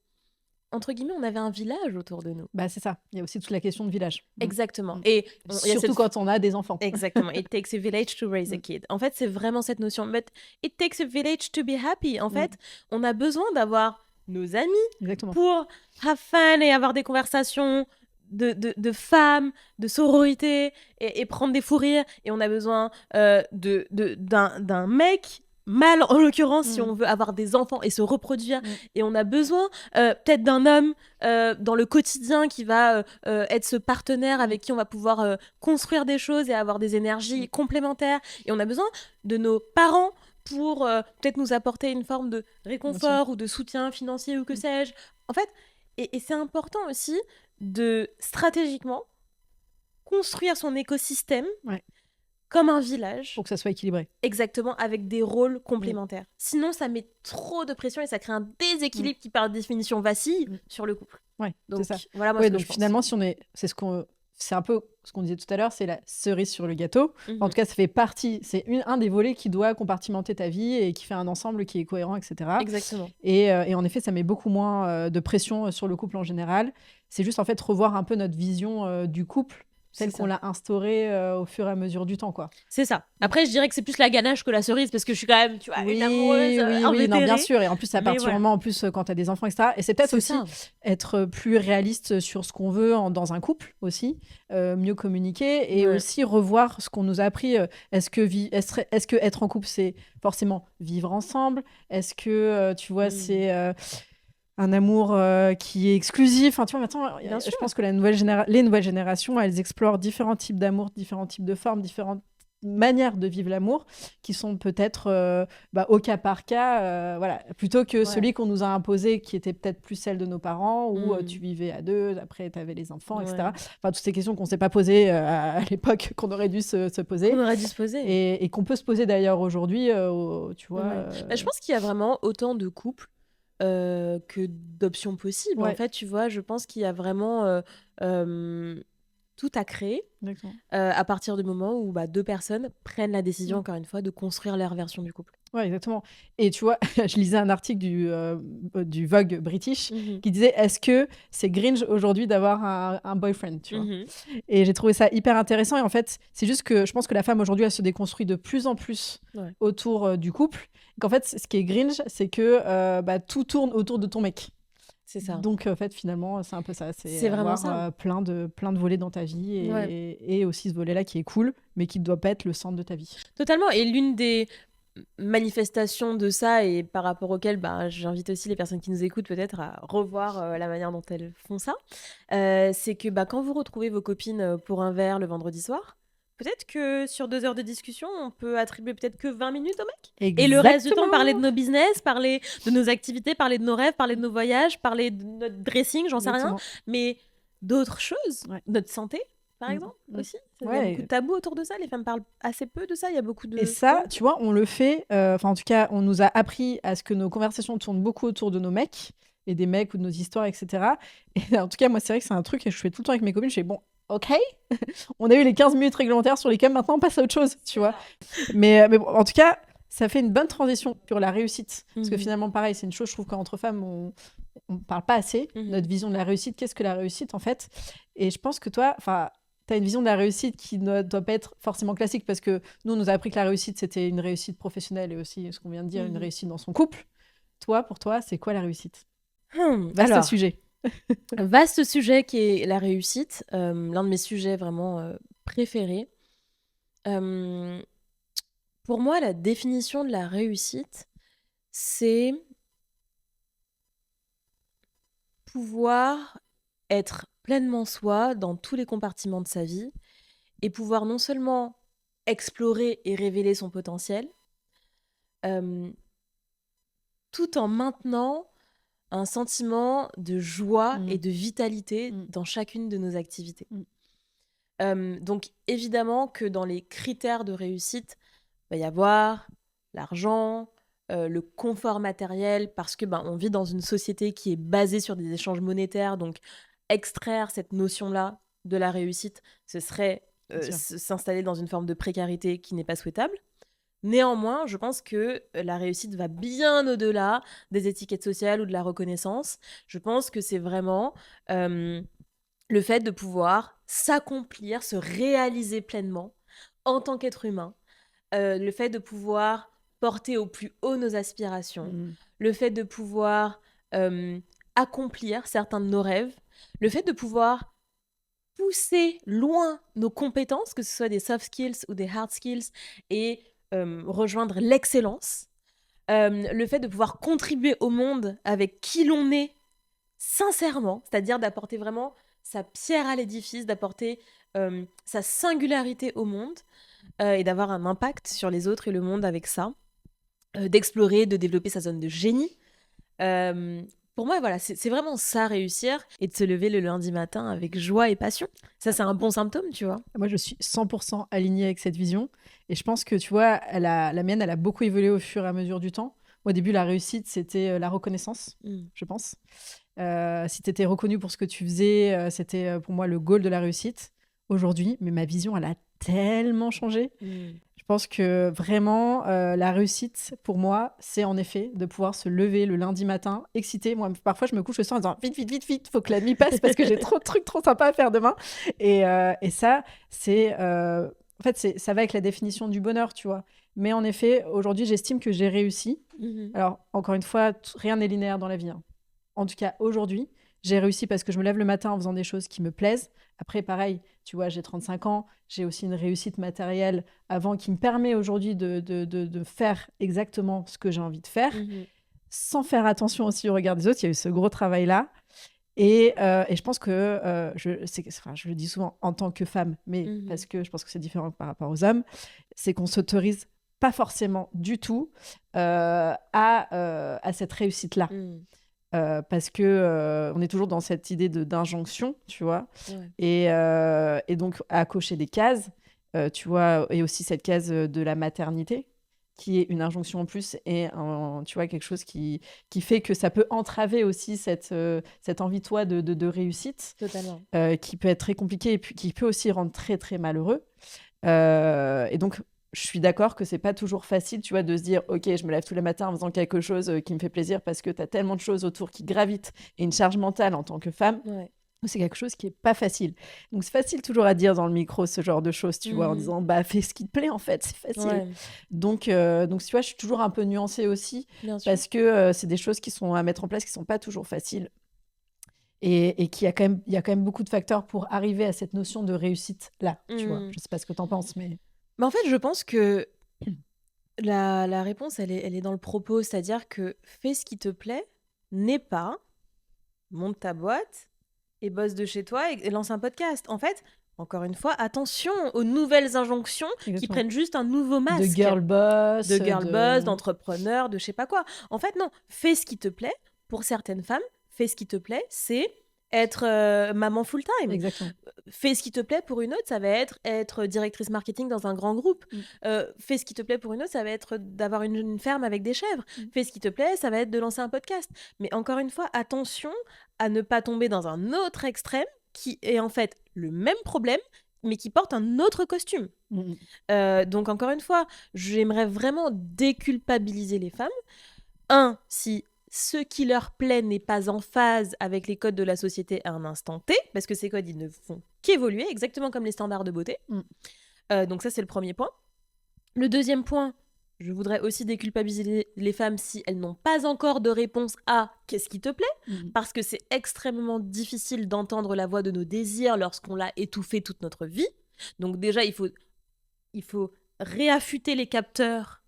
entre guillemets, on avait un village autour de nous. Bah, c'est ça. Il y a aussi toute la question de village. Exactement. Mm. Et il y a Surtout cette- quand on a des enfants. Exactement. It takes a village to raise a kid. En fait, c'est vraiment cette notion. But it takes a village to be happy. En fait, on a besoin d'avoir nos amis Exactement. pour have fun et avoir des conversations de femmes, de sororité, et prendre des fous rires. Et on a besoin d'un mec, mâle en l'occurrence, si on veut avoir des enfants et se reproduire. Et on a besoin peut-être d'un homme dans le quotidien qui va être ce partenaire avec qui on va pouvoir construire des choses et avoir des énergies complémentaires. Et on a besoin de nos parents pour peut-être nous apporter une forme de réconfort ou de soutien financier ou que sais-je. En fait, et c'est important aussi de stratégiquement construire son écosystème comme un village. Pour que ça soit équilibré. Exactement, avec des rôles complémentaires. Sinon, ça met trop de pression et ça crée un déséquilibre qui, par définition, vacille sur le couple. Ouais, donc, c'est ça. Voilà moi ce que donc je pense. finalement, c'est un peu ce qu'on disait tout à l'heure, c'est la cerise sur le gâteau. En tout cas, ça fait partie, c'est un des volets qui doit compartimenter ta vie et qui fait un ensemble qui est cohérent, etc. Exactement. Et en effet, ça met beaucoup moins de pression sur le couple en général. C'est juste en fait revoir un peu notre vision du couple, telle qu'on l'a instaurée au fur et à mesure du temps, quoi. C'est ça. Après, je dirais que c'est plus la ganache que la cerise, parce que je suis quand même, tu vois, une amoureuse invétérée. Non, bien sûr. Et en plus, à partir du moment, en plus, quand tu as des enfants, etc. Et c'est peut-être aussi être plus réaliste sur ce qu'on veut dans un couple aussi, mieux communiquer et aussi revoir ce qu'on nous a appris. Est-ce que être en couple, c'est forcément vivre ensemble? Est-ce que, tu vois, c'est... un amour qui est exclusif. Enfin, tu vois, maintenant, je pense que les nouvelles générations, elles explorent différents types d'amour, différents types de formes, différentes manières de vivre l'amour qui sont peut-être au cas par cas, voilà, plutôt que celui qu'on nous a imposé qui était peut-être plus celle de nos parents où tu vivais à deux, après tu avais les enfants, etc. Enfin, toutes ces questions qu'on ne s'est pas posées à l'époque, qu'on aurait dû se poser. Qu'on aurait dû se poser. Et qu'on peut se poser d'ailleurs aujourd'hui, tu vois. Je pense qu'il y a vraiment autant de couples que d'options possibles. En fait, tu vois, je pense qu'il y a vraiment tout à créer à partir du moment où deux personnes prennent la décision, encore une fois, de construire leur version du couple. Ouais, exactement. Et tu vois, je lisais un article du Vogue British qui disait est-ce que c'est cringe aujourd'hui d'avoir un boyfriend, tu vois. Et j'ai trouvé ça hyper intéressant. Et en fait, c'est juste que je pense que la femme aujourd'hui, elle se déconstruit de plus en plus autour du couple. Qu'en fait, ce qui est cringe, c'est que tout tourne autour de ton mec. C'est ça. Donc, en fait, finalement, c'est un peu ça. C'est vraiment ça. Plein de volets dans ta vie et aussi ce volet-là qui est cool, mais qui ne doit pas être le centre de ta vie. Totalement. Et l'une des manifestations de ça, et par rapport auquel j'invite aussi les personnes qui nous écoutent peut-être à revoir la manière dont elles font ça, c'est que quand vous retrouvez vos copines pour un verre le vendredi soir, peut-être que sur 2 heures de discussion, on peut attribuer peut-être que 20 minutes au mec. Exactement. Et le reste du temps, parler de nos business, parler de nos activités, parler de nos rêves, parler de nos voyages, parler de notre dressing, j'en sais rien. Mais d'autres choses, notre santé, par exemple, aussi. Il y a Ouais. beaucoup de tabous autour de ça. Les femmes parlent assez peu de ça. Il y a beaucoup de... Et ça, tu vois, on le fait. Enfin, en tout cas, on nous a appris à ce que nos conversations tournent beaucoup autour de nos mecs et des mecs ou de nos histoires, etc. Et en tout cas, moi, c'est vrai que c'est un truc que je fais tout le temps avec mes copines. Je fais bon, ok, on a eu les 15 minutes réglementaires sur lesquelles maintenant on passe à autre chose, tu vois. Mais bon, en tout cas, ça fait une bonne transition sur la réussite. Parce que finalement, pareil, c'est une chose, je trouve qu'entre femmes, on parle pas assez. Notre vision de la réussite, qu'est-ce que la réussite, en fait? Et je pense que toi, enfin, tu as une vision de la réussite qui ne doit pas être forcément classique, parce que nous, on nous a appris que la réussite, c'était une réussite professionnelle et aussi, ce qu'on vient de dire, une réussite dans son couple. Toi, pour toi, c'est quoi la réussite? Vaste sujet. Vaste sujet qui est la réussite. L'un de mes sujets vraiment préférés. Pour moi, la définition de la réussite, c'est pouvoir être pleinement soi dans tous les compartiments de sa vie et pouvoir non seulement explorer et révéler son potentiel, tout en maintenant un sentiment de joie et de vitalité dans chacune de nos activités. Donc évidemment que dans les critères de réussite, il va y avoir l'argent, le confort matériel, parce que on vit dans une société qui est basée sur des échanges monétaires, donc extraire cette notion-là de la réussite, ce serait s'installer dans une forme de précarité qui n'est pas souhaitable. Néanmoins, je pense que la réussite va bien au-delà des étiquettes sociales ou de la reconnaissance. Je pense que c'est vraiment le fait de pouvoir s'accomplir, se réaliser pleinement en tant qu'être humain, le fait de pouvoir porter au plus haut nos aspirations, le fait de pouvoir accomplir certains de nos rêves, le fait de pouvoir pousser loin nos compétences, que ce soit des soft skills ou des hard skills, et rejoindre l'excellence, le fait de pouvoir contribuer au monde avec qui l'on est sincèrement, c'est-à-dire d'apporter vraiment sa pierre à l'édifice, d'apporter sa singularité au monde et d'avoir un impact sur les autres et le monde avec ça, d'explorer, de développer sa zone de génie. Pour moi, voilà, c'est vraiment ça, réussir, et de se lever le lundi matin avec joie et passion. Ça, c'est un bon symptôme, tu vois. Moi, je suis 100% alignée avec cette vision. Et je pense que, tu vois, la mienne, elle a beaucoup évolué au fur et à mesure du temps. Moi, au début, la réussite, c'était la reconnaissance, je pense. Si tu étais reconnu pour ce que tu faisais, c'était pour moi le goal de la réussite. Aujourd'hui, mais ma vision, elle a tellement changé. Je pense que vraiment, la réussite, pour moi, c'est en effet de pouvoir se lever le lundi matin, excité. Moi, parfois, je me couche le soir en disant vite, vite, vite, vite, faut que la nuit passe parce que j'ai trop de trucs trop sympas à faire demain. Et ça, c'est. En fait, ça va avec la définition du bonheur, tu vois. Mais en effet, aujourd'hui, j'estime que j'ai réussi. Alors, encore une fois, rien n'est linéaire dans la vie, hein. En tout cas, aujourd'hui, j'ai réussi parce que je me lève le matin en faisant des choses qui me plaisent. Après, pareil, tu vois, j'ai 35 ans, j'ai aussi une réussite matérielle avant qui me permet aujourd'hui de faire exactement ce que j'ai envie de faire, sans faire attention aussi au regard des autres. Il y a eu ce gros travail-là. Et je pense que, je le dis souvent en tant que femme, mais parce que je pense que c'est différent par rapport aux hommes, c'est qu'on s'autorise pas forcément du tout à cette réussite-là. Parce que on est toujours dans cette idée d'injonction, tu vois, et donc à cocher des cases, tu vois, et aussi cette case de la maternité, qui est une injonction en plus, et tu vois, quelque chose qui fait que ça peut entraver aussi cette envie, toi, de réussite, qui peut être très compliquée et puis qui peut aussi rendre très, très malheureux. Et donc, je suis d'accord que c'est pas toujours facile, tu vois, de se dire ok, je me lève tous les matins en faisant quelque chose qui me fait plaisir parce que tu as tellement de choses autour qui gravitent et une charge mentale en tant que femme. C'est quelque chose qui est pas facile. Donc c'est facile toujours à dire dans le micro ce genre de choses, tu vois, en disant bah fais ce qui te plaît en fait, c'est facile. Donc tu vois, je suis toujours un peu nuancée aussi parce que c'est des choses qui sont à mettre en place qui sont pas toujours faciles. Et qu'il y a quand même beaucoup de facteurs pour arriver à cette notion de réussite là, tu vois. Je sais pas ce que t'en penses, mais en fait, je pense que la réponse, elle est dans le propos. C'est-à-dire que fais ce qui te plaît, n'est pas monte ta boîte et bosse de chez toi et lance un podcast. En fait, encore une fois, attention aux nouvelles injonctions qui prennent juste un nouveau masque. De girl boss. D'entrepreneur, de je sais pas quoi. En fait, non. Fais ce qui te plaît. Pour certaines femmes, fais ce qui te plaît, c'est être maman full-time. Exactement. Fais ce qui te plaît pour une autre, ça va être directrice marketing dans un grand groupe. Fais ce qui te plaît pour une autre, ça va être d'avoir une ferme avec des chèvres. Fais ce qui te plaît, ça va être de lancer un podcast. Mais encore une fois, attention à ne pas tomber dans un autre extrême qui est en fait le même problème, mais qui porte un autre costume. Donc encore une fois, j'aimerais vraiment déculpabiliser les femmes. Si ce qui leur plaît n'est pas en phase avec les codes de la société à un instant T, parce que ces codes, ils ne font qu'évoluer, exactement comme les standards de beauté. Donc ça, c'est le premier point. Le deuxième point, je voudrais aussi déculpabiliser les femmes si elles n'ont pas encore de réponse à « qu'est-ce qui te plaît ?» Parce que c'est extrêmement difficile d'entendre la voix de nos désirs lorsqu'on l'a étouffée toute notre vie. Donc déjà, il faut réaffûter les capteurs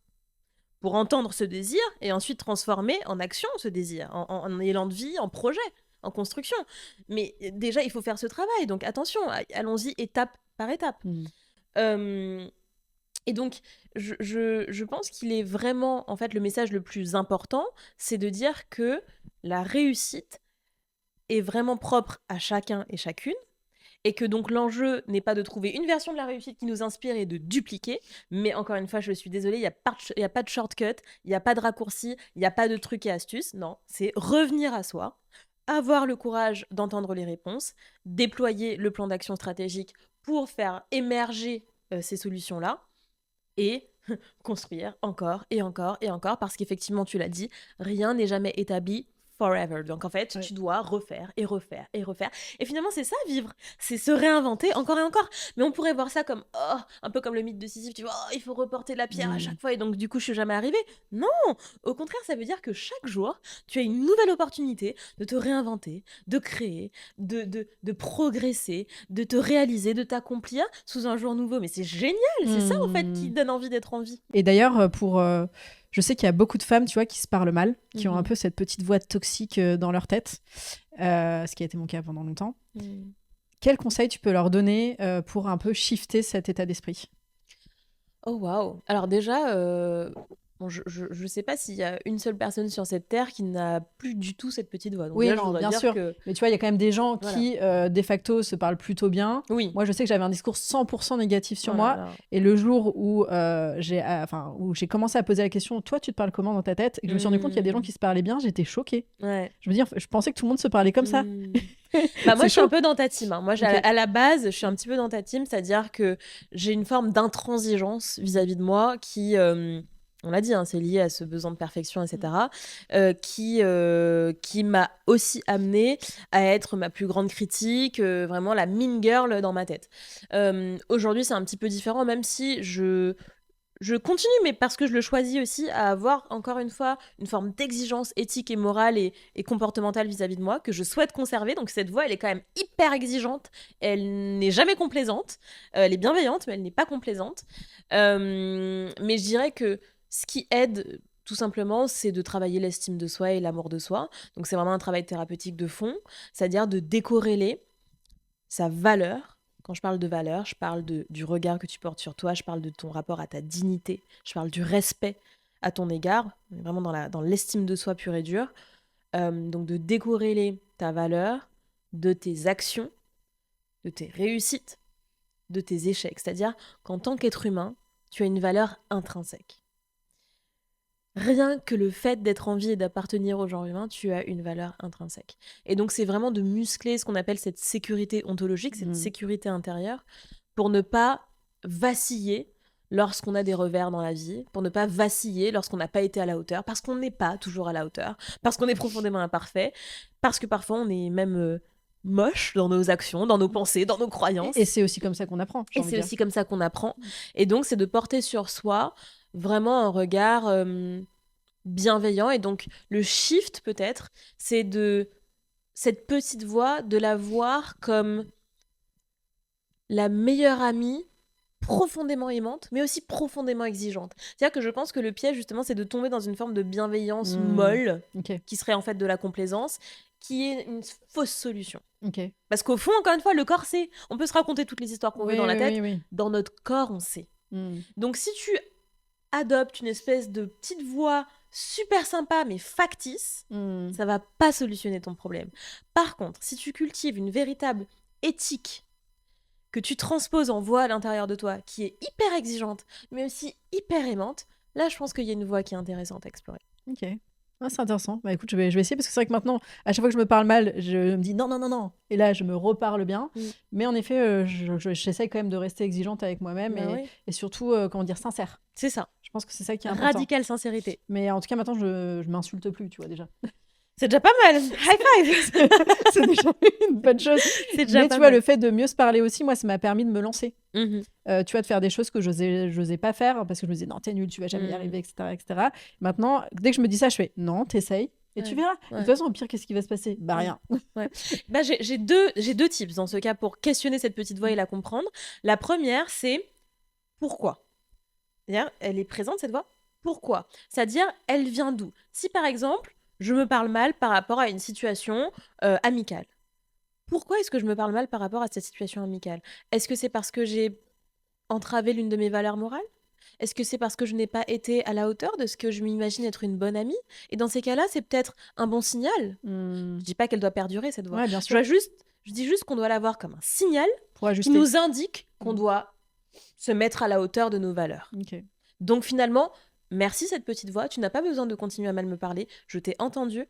pour entendre ce désir et ensuite transformer en action ce désir, en élan de vie, en projet, en construction. Mais déjà, il faut faire ce travail. Donc attention, allons-y étape par étape. Et donc, je pense qu'il est vraiment, en fait, le message le plus important, c'est de dire que la réussite est vraiment propre à chacun et chacune, et que donc l'enjeu n'est pas de trouver une version de la réussite qui nous inspire et de dupliquer, mais encore une fois, je suis désolée, il n'y a pas de shortcut, il n'y a pas de raccourci, il n'y a pas de trucs et astuces, non, c'est revenir à soi, avoir le courage d'entendre les réponses, déployer le plan d'action stratégique pour faire émerger ces solutions-là, et construire encore et encore et encore, parce qu'effectivement, tu l'as dit, rien n'est jamais établi forever. Donc en fait, tu dois refaire et refaire et refaire. Et finalement, c'est ça, vivre. C'est se réinventer encore et encore. Mais on pourrait voir ça comme, un peu comme le mythe de Sisyphe, tu vois, il faut reporter la pierre à chaque fois et donc du coup, je suis jamais arrivée. Non, au contraire, ça veut dire que chaque jour, tu as une nouvelle opportunité de te réinventer, de créer, de progresser, de te réaliser, de t'accomplir sous un jour nouveau. Mais c'est génial, c'est ça en fait qui donne envie d'être en vie. Et d'ailleurs, je sais qu'il y a beaucoup de femmes, tu vois, qui se parlent mal, qui ont un peu cette petite voix toxique dans leur tête, ce qui a été mon cas pendant longtemps. Quel conseil tu peux leur donner pour un peu shifter cet état d'esprit ? Oh waouh! Alors déjà, bon, je sais pas s'il y a une seule personne sur cette terre qui n'a plus du tout cette petite voix. Donc oui, déjà, non, je voudrais bien dire sûr. que... Mais tu vois, il y a quand même des gens Voilà. qui, de facto, se parlent plutôt bien. Oui. Moi, je sais que j'avais un discours 100% négatif sur moi. Là. Et le jour où j'ai commencé à poser la question, toi, tu te parles comment dans ta tête ? Et que je me suis rendu compte qu'il y a des gens qui se parlaient bien, j'étais choquée. Ouais. Je veux dire, je pensais que tout le monde se parlait comme ça. Bah moi, je suis un peu dans ta team. Moi, à la base, je suis un petit peu dans ta team, c'est-à-dire que j'ai une forme d'intransigeance vis-à-vis de moi qui... on l'a dit, c'est lié à ce besoin de perfection, etc., qui m'a aussi amenée à être ma plus grande critique, vraiment la mean girl dans ma tête. Aujourd'hui, c'est un petit peu différent, même si je continue, mais parce que je le choisis aussi, à avoir, encore une fois, une forme d'exigence éthique et morale et comportementale vis-à-vis de moi, que je souhaite conserver. Donc cette voix, elle est quand même hyper exigeante, elle n'est jamais complaisante, elle est bienveillante, mais elle n'est pas complaisante. Mais je dirais que ce qui aide, tout simplement, c'est de travailler l'estime de soi et l'amour de soi. Donc c'est vraiment un travail thérapeutique de fond, c'est-à-dire de décorréler sa valeur. Quand je parle de valeur, je parle du regard que tu portes sur toi, je parle de ton rapport à ta dignité, je parle du respect à ton égard, vraiment dans l'estime de soi pure et dure. Donc de décorréler ta valeur de tes actions, de tes réussites, de tes échecs. C'est-à-dire qu'en tant qu'être humain, tu as une valeur intrinsèque. Rien que le fait d'être en vie et d'appartenir au genre humain, tu as une valeur intrinsèque. Et donc, c'est vraiment de muscler ce qu'on appelle cette sécurité ontologique, cette sécurité intérieure, pour ne pas vaciller lorsqu'on a des revers dans la vie, pour ne pas vaciller lorsqu'on n'a pas été à la hauteur, parce qu'on n'est pas toujours à la hauteur, parce qu'on est profondément imparfait, parce que parfois on est même... moche dans nos actions, dans nos pensées, dans nos croyances. Et c'est aussi comme ça qu'on apprend. Et c'est aussi comme ça qu'on apprend. Et donc, c'est de porter sur soi vraiment un regard bienveillant. Et donc, le shift, peut-être, c'est de cette petite voix, de la voir comme la meilleure amie, profondément aimante, mais aussi profondément exigeante. C'est-à-dire que je pense que le piège, justement, c'est de tomber dans une forme de bienveillance molle, qui serait en fait de la complaisance, qui est une fausse solution. Parce qu'au fond, encore une fois, le corps sait. On peut se raconter toutes les histoires qu'on veut dans la tête. Dans notre corps, on sait. Donc si tu adoptes une espèce de petite voix super sympa mais factice, ça va pas solutionner ton problème. Par contre, si tu cultives une véritable éthique que tu transposes en voix à l'intérieur de toi, qui est hyper exigeante, mais aussi hyper aimante, là, je pense qu'il y a une voie qui est intéressante à explorer. Ok. Ah, c'est intéressant. Bah écoute, je vais essayer parce que c'est vrai que maintenant, à chaque fois que je me parle mal, je me dis non, non, non, non. Et là, je me reparle bien. Mais en effet, j'essaie quand même de rester exigeante avec moi-même Bah oui. et surtout, comment dire, sincère. C'est ça. Je pense que c'est ça qui est important. Radicale sincérité. Mais en tout cas, maintenant, je m'insulte plus, tu vois, déjà. C'est déjà pas mal. High five. C'est déjà une bonne chose. C'est déjà Mais pas tu vois, mal. le fait de mieux se parler aussi, moi, ça m'a permis de me lancer. Mhm. Tu vois, de faire des choses que j'osais pas faire parce que je me disais non, t'es nul, tu vas jamais y arriver, etc., etc. Maintenant, dès que je me dis ça, je fais non, t'essayes et tu verras. De toute façon, au pire, qu'est-ce qui va se passer? Bah rien. Ouais. Bah, j'ai deux tips dans ce cas pour questionner cette petite voix et la comprendre. La première, c'est pourquoi. C'est-à-dire, elle est présente cette voix. Pourquoi? C'est-à-dire, elle vient d'où? Si par exemple, je me parle mal par rapport à une situation amicale. Pourquoi est-ce que je me parle mal par rapport à cette situation amicale? Est-ce que c'est parce que j'ai entravé l'une de mes valeurs morales? Est-ce que c'est parce que je n'ai pas été à la hauteur de ce que je m'imagine être une bonne amie? Et dans ces cas-là, c'est peut-être un bon signal. Je dis pas qu'elle doit perdurer cette voix. Ouais, bien sûr. Je dis juste qu'on doit la voir comme un signal Pour qui ajuster. nous indique qu'on doit se mettre à la hauteur de nos valeurs. Ok. Donc finalement, merci cette petite voix, tu n'as pas besoin de continuer à mal me parler, je t'ai entendu,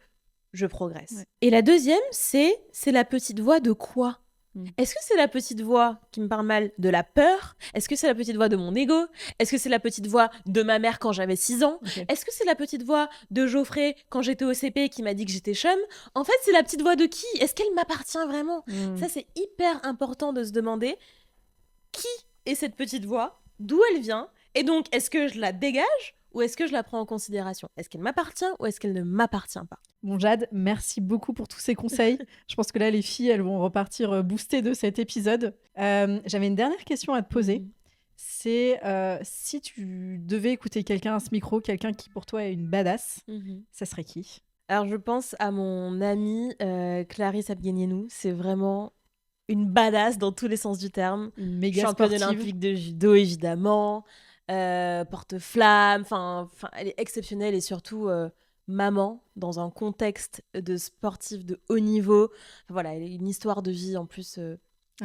je progresse. Ouais. Et la deuxième, c'est la petite voix de quoi? Est-ce que c'est la petite voix qui me parle mal de la peur? Est-ce que c'est la petite voix de mon ego? Est-ce que c'est la petite voix de ma mère quand j'avais 6 ans? Ok. Est-ce que c'est la petite voix de Geoffrey quand j'étais au CP qui m'a dit que j'étais chum? En fait, c'est la petite voix de qui? Est-ce qu'elle m'appartient vraiment? Ça, c'est hyper important de se demander qui est cette petite voix? D'où elle vient? Et donc, est-ce que je la dégage ou est-ce que je la prends en considération? Est-ce qu'elle m'appartient ou est-ce qu'elle ne m'appartient pas? Bon, Jade, merci beaucoup pour tous ces conseils. Je pense que là, les filles, elles vont repartir boostées de cet épisode. J'avais une dernière question à te poser. C'est si tu devais écouter quelqu'un à ce micro, quelqu'un qui pour toi est une badass, ça serait qui? Alors, je pense à mon amie Clarisse Abguenienou. C'est vraiment une badass dans tous les sens du terme. Une méga Championne sportive. olympique de judo, évidemment. Porte-flamme. Enfin, elle est exceptionnelle et surtout maman dans un contexte de sportif de haut niveau. Enfin, voilà, elle a une histoire de vie en plus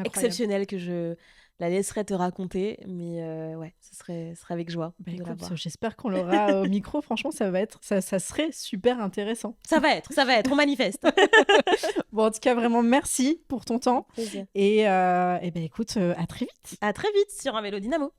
exceptionnelle que je la laisserai te raconter. Mais ouais, ce serait avec joie de la voir. J'espère qu'on l'aura au micro. Franchement, ça serait super intéressant. Ça va être, on manifeste. Bon, en tout cas, vraiment, merci pour ton temps. Plaisir. Et ben écoute, à très vite. À très vite sur un vélo dynamo.